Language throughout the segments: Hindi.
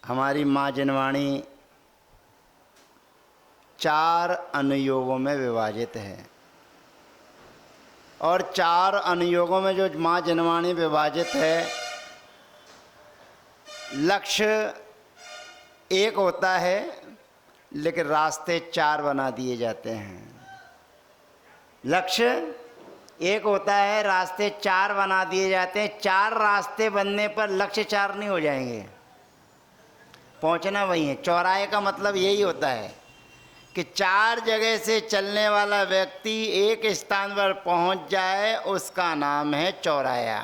हमारी माँ जनवाणी 4 अनुयोगों में विभाजित है और 4 अनुयोगों में जो माँ जनवाणी विभाजित है, लक्ष्य एक होता है लेकिन रास्ते 4 बना दिए जाते हैं। लक्ष्य एक होता है, रास्ते 4 बना दिए जाते हैं। 4 रास्ते बनने पर लक्ष्य 4 नहीं हो जाएंगे, पहुंचना वही है। चौराहे का मतलब यही होता है कि 4 जगह से चलने वाला व्यक्ति एक स्थान पर पहुंच जाए, उसका नाम है चौराया।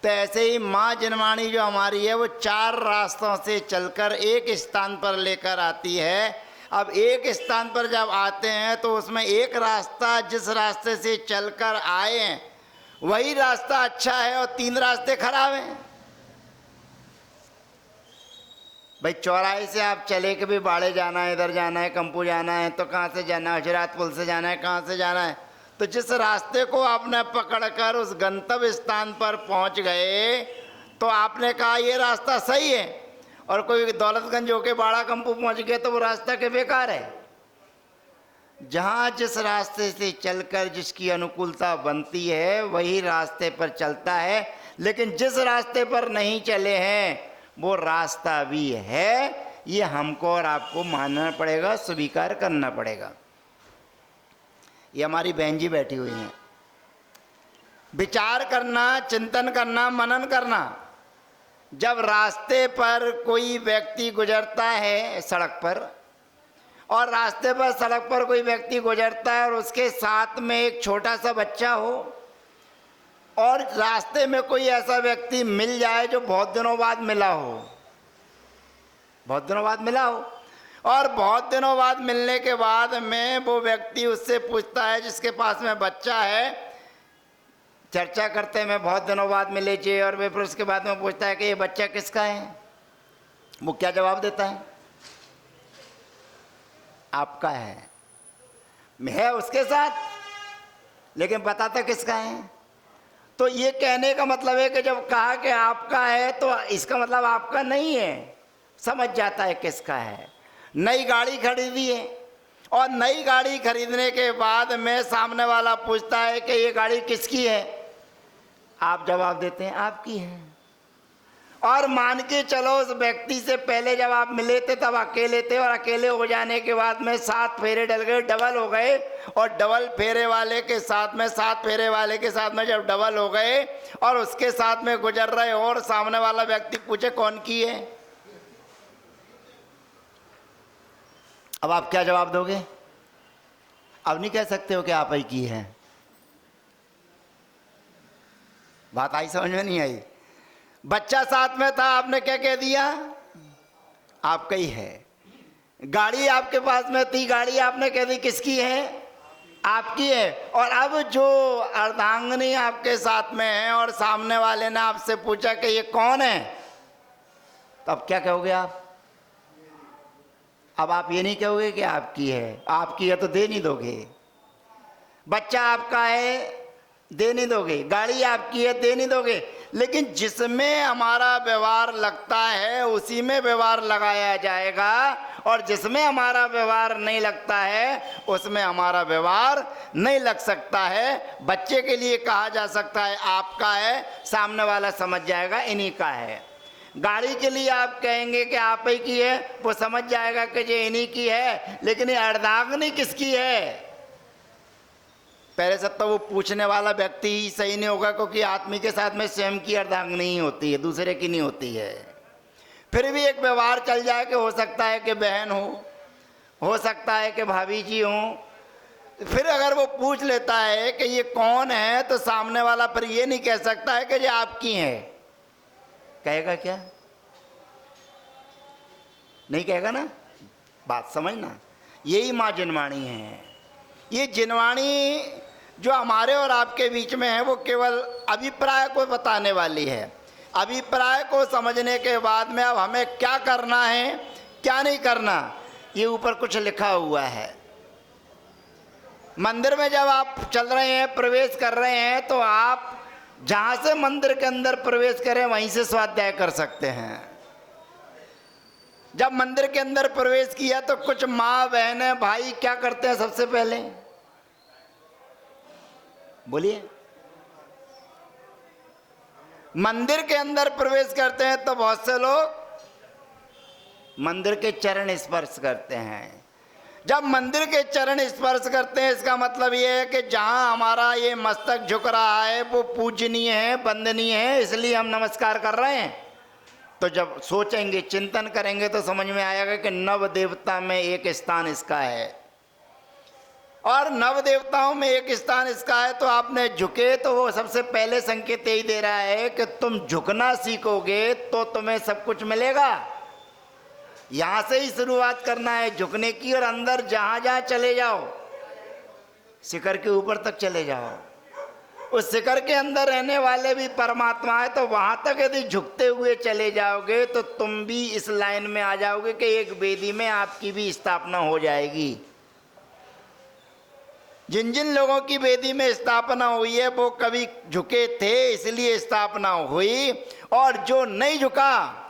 तो ऐसे ही माँ जनवाणी जो हमारी है वो 4 रास्तों से चलकर एक स्थान पर लेकर आती है। अब एक स्थान पर जब आते हैं तो उसमें एक रास्ता, जिस रास्ते से चलकर आए हैं वही रास्ता अच्छा है और 3 रास्ते खराब हैं। भाई चौराहे से आप चले कि भी बाड़े जाना है, इधर जाना है, कंपू जाना है, तो कहाँ से जाना है, हजरात पुल से जाना है, कहाँ से जाना है। तो जिस रास्ते को आपने पकड़कर उस गंतव्य स्थान पर पहुंच गए तो आपने कहा ये रास्ता सही है, और कोई दौलतगंज होके बाड़ा कंपू पहुंच गए तो वो रास्ता के बेकार है। जहाँ जिस रास्ते से चलकर जिसकी अनुकूलता बनती है वही रास्ते पर चलता है, लेकिन जिस रास्ते पर नहीं चले हैं वो रास्ता भी है, ये हमको और आपको मानना पड़ेगा, स्वीकार करना पड़ेगा। ये हमारी बहन जी बैठी हुई हैं। विचार करना, चिंतन करना, मनन करना। जब रास्ते पर कोई व्यक्ति गुजरता है सड़क पर, और रास्ते पर सड़क पर कोई व्यक्ति गुजरता है और उसके साथ में एक छोटा सा बच्चा हो, और रास्ते में कोई ऐसा व्यक्ति मिल जाए जो बहुत दिनों बाद मिला हो, बहुत दिनों बाद मिला हो, और बहुत दिनों बाद मिलने के बाद में वो व्यक्ति उससे पूछता है जिसके पास में बच्चा है, चर्चा करते हैं मैं बहुत दिनों बाद मिले जी, और वे फिर उसके बाद में पूछता है कि ये बच्चा किसका है। वो क्या जवाब देता है? आपका है उसके साथ, लेकिन बताता किसका है। तो ये कहने का मतलब है कि जब कहा कि आपका है तो इसका मतलब आपका नहीं है, समझ जाता है किसका है। नई गाड़ी खरीदी है और नई गाड़ी खरीदने के बाद में सामने वाला पूछता है कि ये गाड़ी किसकी है, आप जवाब देते हैं आपकी है। और मान के चलो उस व्यक्ति से पहले जब आप मिले थे तब अकेले थे, और अकेले हो जाने के बाद में 7 फेरे डल गए, डबल हो गए, और डबल फेरे वाले के साथ में 7 फेरे वाले के साथ में जब डबल हो गए और उसके साथ में गुजर रहे हो और सामने वाला व्यक्ति पूछे कौन की है, अब आप क्या जवाब दोगे? अब नहीं कह सकते हो कि आप ही की है। बात आई समझ में नहीं आई? बच्चा साथ में था, आपने क्या कह दिया? आपका ही है। गाड़ी आपके पास में थी, गाड़ी आपने कह दी किसकी है? आपकी है। और अब जो अर्धांगिनी आपके साथ में है और सामने वाले ने आपसे पूछा कि ये कौन है, तो अब क्या कहोगे आप? अब आप ये नहीं कहोगे कि आपकी है, आपकी है तो दे नहीं दोगे। बच्चा आपका है, दे नहीं दोगे। गाड़ी आपकी है, दे नहीं दोगे। लेकिन जिसमें हमारा व्यवहार लगता है उसी में व्यवहार लगाया जाएगा, और जिसमें हमारा व्यवहार नहीं लगता है उसमें हमारा व्यवहार नहीं लग सकता है। बच्चे के लिए कहा जा सकता है आपका है, सामने वाला समझ जाएगा इन्हीं का है। गाड़ी के लिए आप कहेंगे कि आप ही की है, वो समझ जाएगा कि ये इन्हीं की है। लेकिन ये अर्धांगिनी किसकी है? पहले सब तो वो पूछने वाला व्यक्ति ही सही नहीं होगा, क्योंकि आदमी के साथ में स्वयं की अर्धांगिनी ही होती है, दूसरे की नहीं होती है। फिर भी एक व्यवहार चल जाए कि हो सकता है कि बहन हो सकता है कि भाभी जी हो। फिर अगर वो पूछ लेता है कि ये कौन है, तो सामने वाला फिर ये नहीं कह सकता है कि ये आपकी है। कहेगा क्या? नहीं कहेगा ना। बात समझना, यही माँ जनवाणी है। ये जनवाणी जो हमारे और आपके बीच में है वो केवल अभिप्राय को बताने वाली है। अभिप्राय को समझने के बाद में अब हमें क्या करना है क्या नहीं करना, ये ऊपर कुछ लिखा हुआ है। मंदिर में जब आप चल रहे हैं, प्रवेश कर रहे हैं, तो आप जहाँ से मंदिर के अंदर प्रवेश करें वहीं से स्वाध्याय कर सकते हैं। जब मंदिर के अंदर प्रवेश किया तो कुछ माँ बहनें भाई क्या करते हैं सबसे पहले? बोलिए। मंदिर के अंदर प्रवेश करते हैं तो बहुत से लोग मंदिर के चरण स्पर्श करते हैं। जब मंदिर के चरण स्पर्श करते हैं इसका मतलब ये है कि जहां हमारा ये मस्तक झुक रहा है वो पूजनीय है, वंदनीय है, इसलिए हम नमस्कार कर रहे हैं। तो जब सोचेंगे, चिंतन करेंगे तो समझ में आएगा कि नव देवता में एक स्थान इसका है, और नव देवताओं में एक स्थान इसका है। तो आपने झुके तो वो सबसे पहले संकेत यही दे रहा है कि तुम झुकना सीखोगे तो तुम्हें सब कुछ मिलेगा। यहां से ही शुरुआत करना है झुकने की, और अंदर जहां जहां चले जाओ, शिखर के ऊपर तक चले जाओ, उस शिखर के अंदर रहने वाले भी परमात्मा है। तो वहां तक यदि झुकते हुए चले जाओगे तो तुम भी इस लाइन में आ जाओगे कि एक वेदी में आपकी भी स्थापना हो जाएगी। जिन जिन लोगों की वेदी में स्थापना हुई है वो कभी झुके थे इसलिए स्थापना हुई, और जो नहीं झुका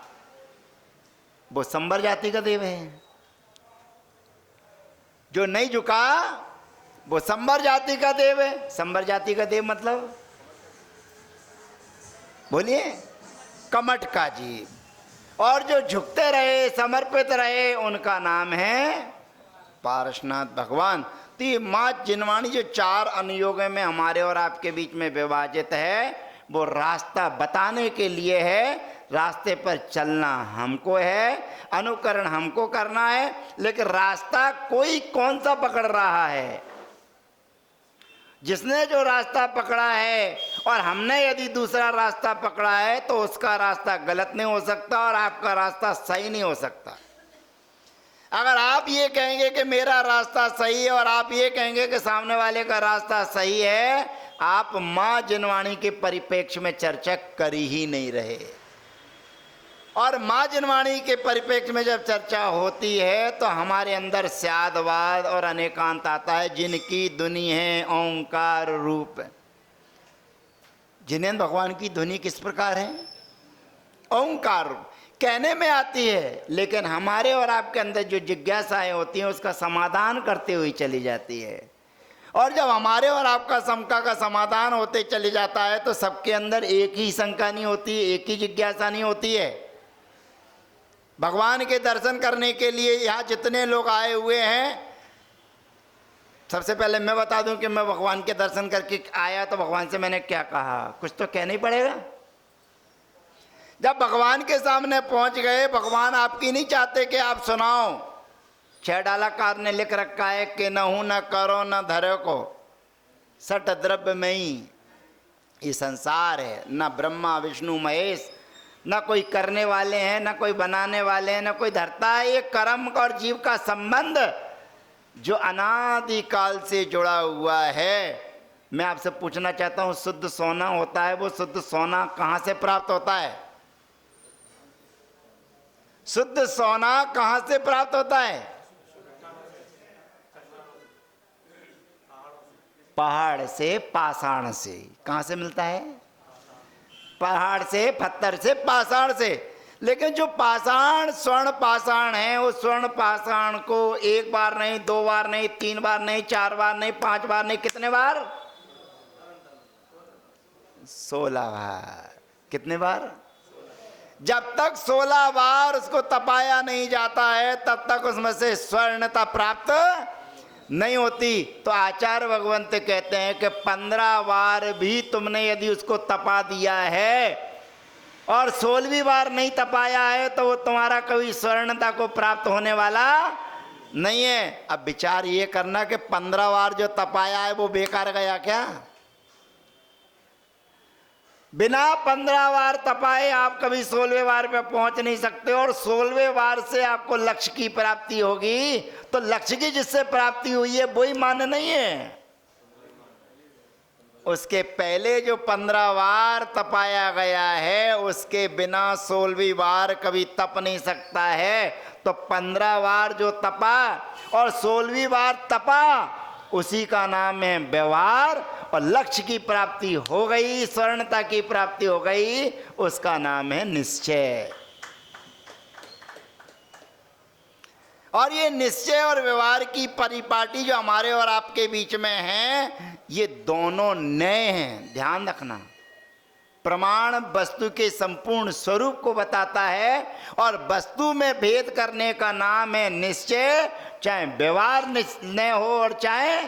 वो संबर जाति का देव है। जो नहीं झुका वो संबर जाति का देव है। संबर जाति का देव मतलब बोलिए, कमट का जीव। और जो झुकते रहे, समर्पित रहे, उनका नाम है पारसनाथ भगवान। तो ये माँ जिनवाणी जो 4 अनुयोग में हमारे और आपके बीच में विभाजित है, वो रास्ता बताने के लिए है। रास्ते पर चलना हमको है, अनुकरण हमको करना है, लेकिन रास्ता कोई कौन सा पकड़ रहा है? जिसने जो रास्ता पकड़ा है और हमने यदि दूसरा रास्ता पकड़ा है तो उसका रास्ता गलत नहीं हो सकता और आपका रास्ता सही नहीं हो सकता। अगर आप ये कहेंगे कि मेरा रास्ता सही है और आप ये कहेंगे कि सामने वाले का रास्ता सही है, आप माँ जिनवाणी के परिप्रेक्ष्य में चर्चा कर ही नहीं रहे। और माँ जिनवाणी के परिप्रेक्ष्य में जब चर्चा होती है तो हमारे अंदर स्यादवाद और अनेकांत आता है। जिनकी धुनी है ओंकार रूप। जिनेंद्र भगवान की धुनी किस प्रकार है? ओंकार रूप। कहने में आती है लेकिन हमारे और आपके अंदर जो जिज्ञासाएं होती हैं उसका समाधान करते हुए चली जाती है। और जब हमारे और आपका शंका का समाधान होते चले जाता है तो सबके अंदर एक ही शंका नहीं होती, एक ही जिज्ञासा नहीं होती है। भगवान के दर्शन करने के लिए यहाँ जितने लोग आए हुए हैं, सबसे पहले मैं बता दूं कि मैं भगवान के दर्शन करके आया तो भगवान से मैंने क्या कहा, कुछ तो कहना ही पड़ेगा। जब भगवान के सामने पहुंच गए, भगवान आपकी नहीं चाहते कि आप सुनाओ। 6 डालाकार ने लिख रखा है कि न हूं न करो न धरो को, सट द्रव्य में ही ये संसार है। न ब्रह्मा विष्णु महेश, न कोई करने वाले हैं, न कोई बनाने वाले हैं, न कोई धरता है। ये कर्म और जीव का संबंध जो अनादि काल से जुड़ा हुआ है। मैं आपसे पूछना चाहता हूं, शुद्ध सोना होता है, वो शुद्ध सोना कहां से प्राप्त होता है? शुद्ध सोना कहां से प्राप्त होता है? पहाड़ से, पाषाण से। कहां से मिलता है? पहाड़ से, पत्थर से, पाषाण से। लेकिन जो पाषाण, स्वर्ण पाषाण है, उस स्वर्ण पाषाण को 1 बार नहीं, 2 बार नहीं, 3 बार नहीं, 4 बार नहीं, 5 बार नहीं, कितने बार? 16 बार। कितने बार? जब तक 16 बार उसको तपाया नहीं जाता है तब तक उसमें से स्वर्णता प्राप्त नहीं होती। तो आचार्य भगवंत कहते हैं कि 15 बार भी तुमने यदि उसको तपा दिया है और 16वीं बार नहीं तपाया है तो वो तुम्हारा कभी स्वर्णता को प्राप्त होने वाला नहीं है। अब विचार ये करना कि 15 बार जो तपाया है वो बेकार गया क्या? बिना 15 बार तपाए आप कभी 16वें बार पे पहुंच नहीं सकते। और 16वें बार से आपको लक्ष्य की प्राप्ति होगी, तो लक्ष्य की जिससे प्राप्ति हुई है वही मान नहीं है। उसके पहले जो 15 बार तपाया गया है उसके बिना 16वीं बार कभी तप नहीं सकता है। तो 15 बार जो तपा और 16वीं बार तपा, उसी का नाम है व्यवहार। और लक्ष्य की प्राप्ति हो गई, स्वर्णता की प्राप्ति हो गई, उसका नाम है निश्चय। और ये निश्चय और व्यवहार की परिपाटी जो हमारे और आपके बीच में है, ये दोनों नए हैं, ध्यान रखना। प्रमाण वस्तु के संपूर्ण स्वरूप को बताता है और वस्तु में भेद करने का नाम है निश्चय। चाहे व्यवहार न हो और चाहे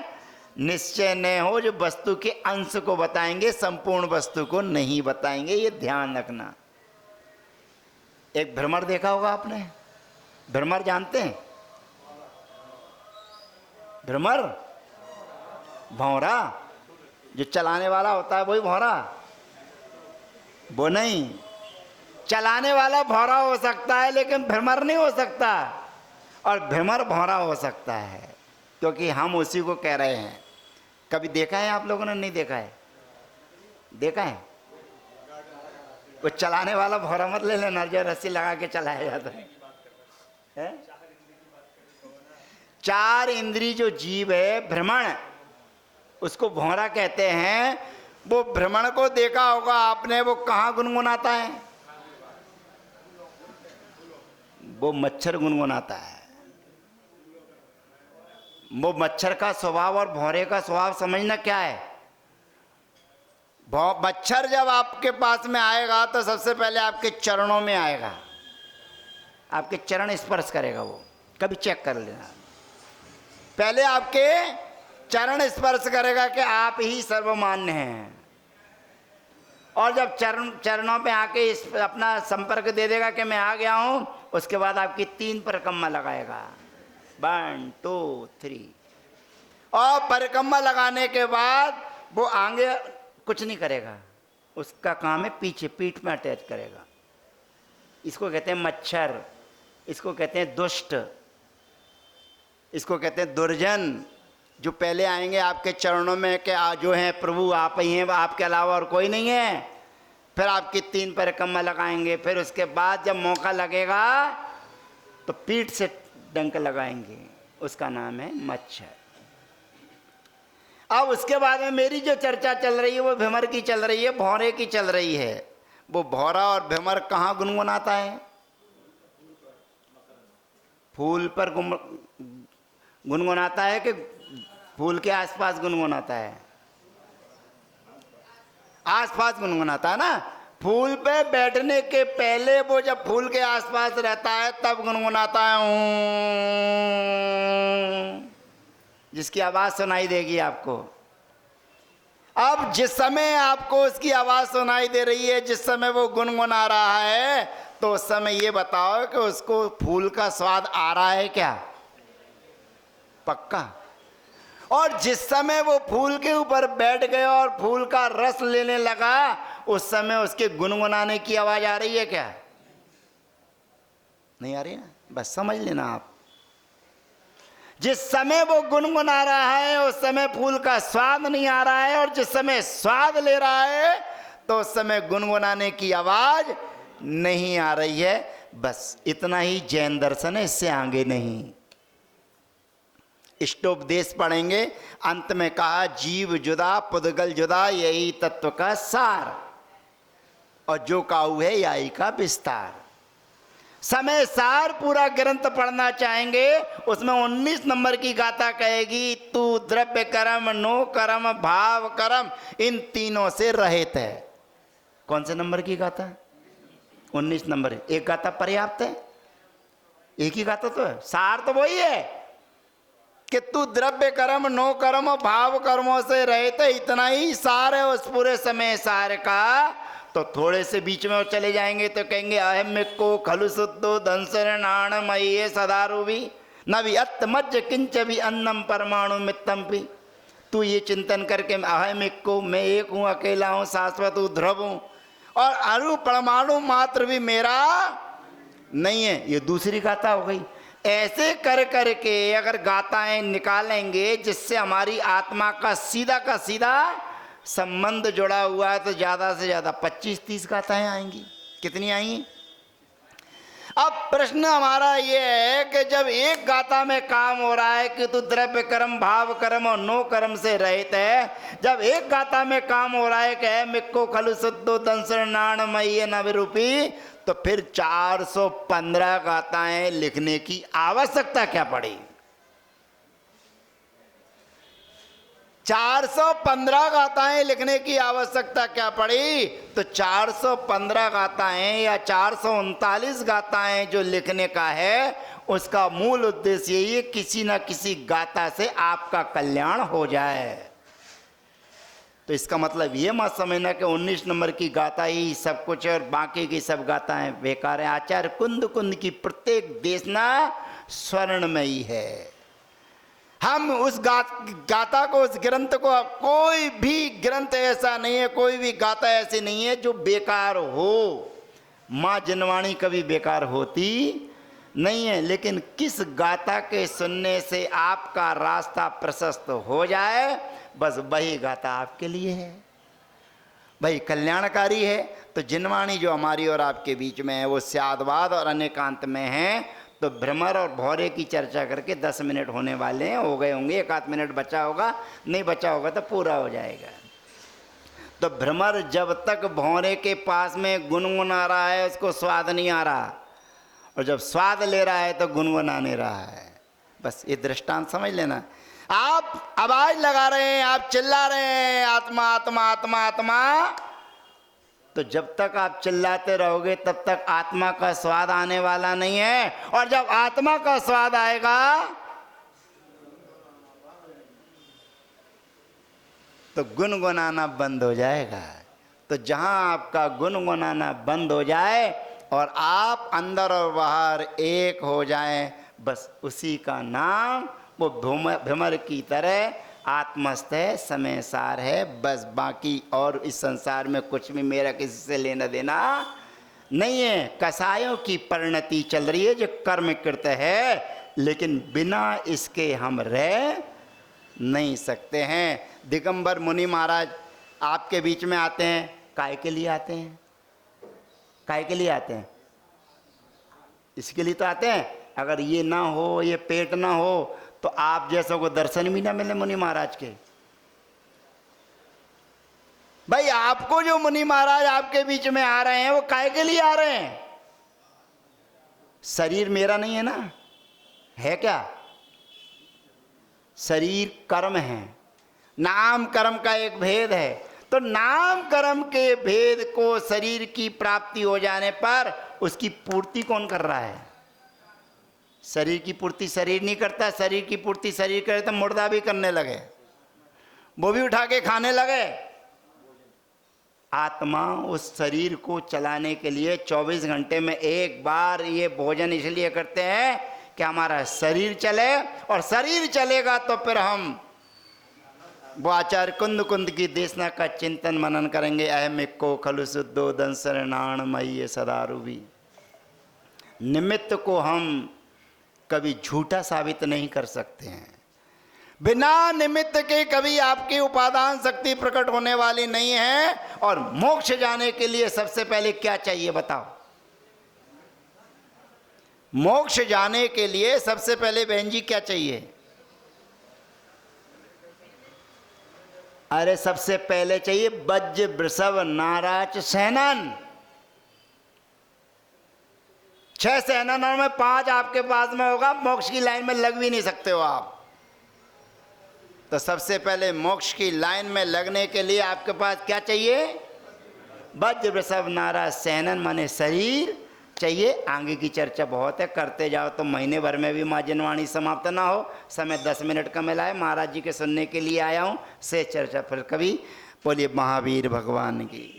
निश्चय न हो, जो वस्तु के अंश को बताएंगे, संपूर्ण वस्तु को नहीं बताएंगे, ये ध्यान रखना। एक भ्रमर देखा होगा आपने, भ्रमर जानते हैं? भ्रमर, भौरा, जो चलाने वाला होता है वही भौरा? वो नहीं, चलाने वाला भौरा हो सकता है लेकिन भ्रमर नहीं हो सकता, और भ्रमर भौरा हो सकता है, क्योंकि हम उसी को कह रहे हैं। कभी देखा है आप लोगों ने? नहीं देखा है? देखा है? वो चलाने वाला भौरा मत ले लेना जो रस्सी लगा के चलाया जाता है। चार इंद्री जो जीव है भ्रमण, उसको भौरा कहते हैं। वो भ्रमण को देखा होगा आपने, वो कहाँ गुनगुनाता है? वो मच्छर गुनगुनाता है। वो मच्छर का स्वभाव और भौरे का स्वभाव समझना क्या है? मच्छर जब आपके पास में आएगा तो सबसे पहले आपके चरणों में आएगा, आपके चरण स्पर्श करेगा। वो कभी चेक कर लेना, पहले आपके चरण स्पर्श करेगा कि आप ही सर्वमान्य हैं, और जब चरणों पे आके अपना संपर्क दे देगा कि मैं आ गया हूं, उसके बाद आपकी 3 परिक्रमा लगाएगा, 1 2 3, और परिक्रमा लगाने के बाद वो आगे कुछ नहीं करेगा, उसका काम है पीछे पीठ में अटैच करेगा। इसको कहते हैं मच्छर, इसको कहते हैं दुष्ट, इसको कहते हैं दुर्जन, जो पहले आएंगे आपके चरणों में कि जो हैं प्रभु आप ही हैं, आपके अलावा और कोई नहीं है। फिर आपकी 3 परिक्रमा लगाएंगे, फिर उसके बाद जब मौका लगेगा तो पीठ से डंक लगाएंगे, उसका नाम है मच्छर। अब उसके बाद में मेरी जो चर्चा चल रही है वो भ्रमर की चल रही है, भौरे की चल रही है। वो भौरा और भ्रमर कहाँ गुनगुनाता है? फूल पर गुनगुनाता है कि फूल के आसपास गुनगुनाता है? आसपास गुनगुनाता है ना। फूल पे बैठने के पहले वो जब फूल के आसपास रहता है तब गुनगुनाता है, जिसकी आवाज सुनाई देगी आपको। अब जिस समय आपको उसकी आवाज सुनाई दे रही है, जिस समय वो गुनगुना रहा है, तो उस समय ये बताओ कि उसको फूल का स्वाद आ रहा है क्या? पक्का। और जिस समय वो फूल के ऊपर बैठ गया और फूल का रस लेने लगा, उस समय उसके गुनगुनाने की आवाज आ रही है क्या? नहीं आ रही ना, बस समझ लेना आप। जिस समय वो गुनगुना रहा है उस समय फूल का स्वाद नहीं आ रहा है, और जिस समय स्वाद ले रहा है तो उस समय गुनगुनाने की आवाज नहीं आ रही है। बस इतना ही जैन दर्शन है, इससे आगे नहीं। इष्टोपदेश पढ़ेंगे, अंत में कहा जीव जुदा पुद्गल जुदा, यही तत्व का सार, और जो काऊ है याई का विस्तार। समय सार पूरा ग्रंथ पढ़ना चाहेंगे, उसमें 19 नंबर की गाथा कहेगी, तू द्रव्य कर्म नो कर्म भाव कर्म इन तीनों से रहित है। कौन से नंबर की गाथा? 19 नंबर। एक गाथा पर्याप्त है? एक ही गाथा तो है, सार तो वही है कि तू द्रव्य कर्म नो कर्म भाव कर्मों से रहित है, इतना ही सार है उस पूरे समय सार का। तो थोड़े से बीच में वो चले जाएंगे तो कहेंगे अहम को खलु शुद्धो धनसरणाण मये सदारुवी न भी अत्मज किंच भी अन्नम परमाणु मित्तम भी। तू ये चिंतन करके अहम को, मैं एक हूँ, अकेला हूँ, शाश्वत हूँ, ध्रुव हूँ, और अणु परमाणु मात्र भी मेरा नहीं है, ये दूसरी गाथा हो गई। ऐसे कर करके अगर गाथाएं निकालेंगे जिससे हमारी आत्मा का सीधा संबंध जुड़ा हुआ है, तो ज़्यादा से ज़्यादा 25-30 गाथाएं आएंगी। कितनी आएंगी? अब प्रश्न हमारा ये है कि जब एक गाथा में काम हो रहा है कि तू द्रव्य कर्म भाव कर्म और नो कर्म से रहित है, जब एक गाथा में काम हो रहा है कि मिक्को खलु शुद्धो दंसरणाण मय्य नवरूपी, तो फिर 415 गाथाएं लिखने की आवश्यकता क्या पड़ी? 415 गाथाएं लिखने की आवश्यकता क्या पड़ी? तो 415 गाथाएं या 439 गाथाएं जो लिखने का है, उसका मूल उद्देश्य यही है किसी न किसी गाथा से आपका कल्याण हो जाए। तो इसका मतलब ये मत समझना कि 19 नंबर की गाथा ही सब कुछ है और बाकी की सब गाथाएं बेकार हैं। आचार्य कुंद कुंद की प्रत्येक देशना स्वर्णमयी है। हम उस गाथा को, उस ग्रंथ को, कोई भी ग्रंथ ऐसा नहीं है, कोई भी गाथा ऐसी नहीं है जो बेकार हो। माँ जिनवाणी कभी बेकार होती नहीं है, लेकिन किस गाथा के सुनने से आपका रास्ता प्रशस्त हो जाए, बस वही गाथा आपके लिए है, भाई कल्याणकारी है। तो जिनवाणी जो हमारी और आपके बीच में है वो स्यादवाद और अनेकांत में है। तो भ्रमर और भौरे की चर्चा करके 10 मिनट होने वाले हैं, हो गए होंगे, 1 आध मिनट बचा होगा, नहीं बचा होगा तो पूरा हो जाएगा। तो भ्रमर जब तक भौरे के पास में गुनगुना रहा है उसको स्वाद नहीं आ रहा, और जब स्वाद ले रहा है तो गुनगुना नहीं रहा है। बस ये दृष्टांत समझ लेना। आप आवाज लगा रहे हैं, आप चिल्ला रहे हैं आत्मा आत्मा आत्मा आत्मा, तो जब तक आप चिल्लाते रहोगे तब तक आत्मा का स्वाद आने वाला नहीं है, और जब आत्मा का स्वाद आएगा तो गुनगुनाना बंद हो जाएगा। तो जहां आपका गुनगुनाना बंद हो जाए और आप अंदर और बाहर एक हो जाएं, बस उसी का नाम वो भ्रमर की तरह आत्मस्थ है, समय सार है। बस बाकी और इस संसार में कुछ भी मेरा किसी से लेना देना नहीं है। कसायों की परिणति चल रही है जो कर्म कृत है, लेकिन बिना इसके हम रह नहीं सकते हैं। दिगंबर मुनि महाराज आपके बीच में आते हैं, काय के लिए आते हैं? काय के लिए आते हैं? इसके लिए तो आते हैं। अगर ये ना हो, ये पेट ना हो, तो आप जैसों को दर्शन भी ना मिले मुनि महाराज के। भाई आपको जो मुनि महाराज आपके बीच में आ रहे हैं वो काय के लिए आ रहे हैं? शरीर मेरा नहीं है ना, है क्या? शरीर कर्म है, नाम कर्म का एक भेद है। तो नाम कर्म के भेद को शरीर की प्राप्ति हो जाने पर उसकी पूर्ति कौन कर रहा है? शरीर की पूर्ति शरीर नहीं करता, शरीर की पूर्ति शरीर करे तो मुर्दा भी करने लगे, वो भी उठा के खाने लगे। आत्मा उस शरीर को चलाने के लिए 24 घंटे में एक बार ये भोजन इसलिए करते हैं कि हमारा शरीर चले, और शरीर चलेगा तो फिर हम वो आचार्य कुंद कुंद की देशना का चिंतन मनन करेंगे। अहमिको खलु शुद्धोदन शरणाण मय्य सदारुभी। निमित्त को हम कभी झूठा साबित नहीं कर सकते हैं। बिना निमित्त के कभी आपकी उपादान शक्ति प्रकट होने वाली नहीं है। और मोक्ष जाने के लिए सबसे पहले क्या चाहिए बताओ? मोक्ष जाने के लिए सबसे पहले बहन जी क्या चाहिए? अरे सबसे पहले चाहिए वज्र वृषभ नाराच सैनन। 6 सेनाओं में 5 आपके पास में होगा, मोक्ष की लाइन में लग भी नहीं सकते हो आप। तो सबसे पहले मोक्ष की लाइन में लगने के लिए आपके पास क्या चाहिए? वज्र वृषभ नारा सैनन माने शरीर चाहिए। आगे की चर्चा बहुत है, करते जाओ तो महीने भर में भी माँ जिनवाणी समाप्त ना हो। समय 10 मिनट का मिला है, महाराज जी के सुनने के लिए आया हूँ, से चर्चा फिर कभी। बोलिए महावीर भगवान की।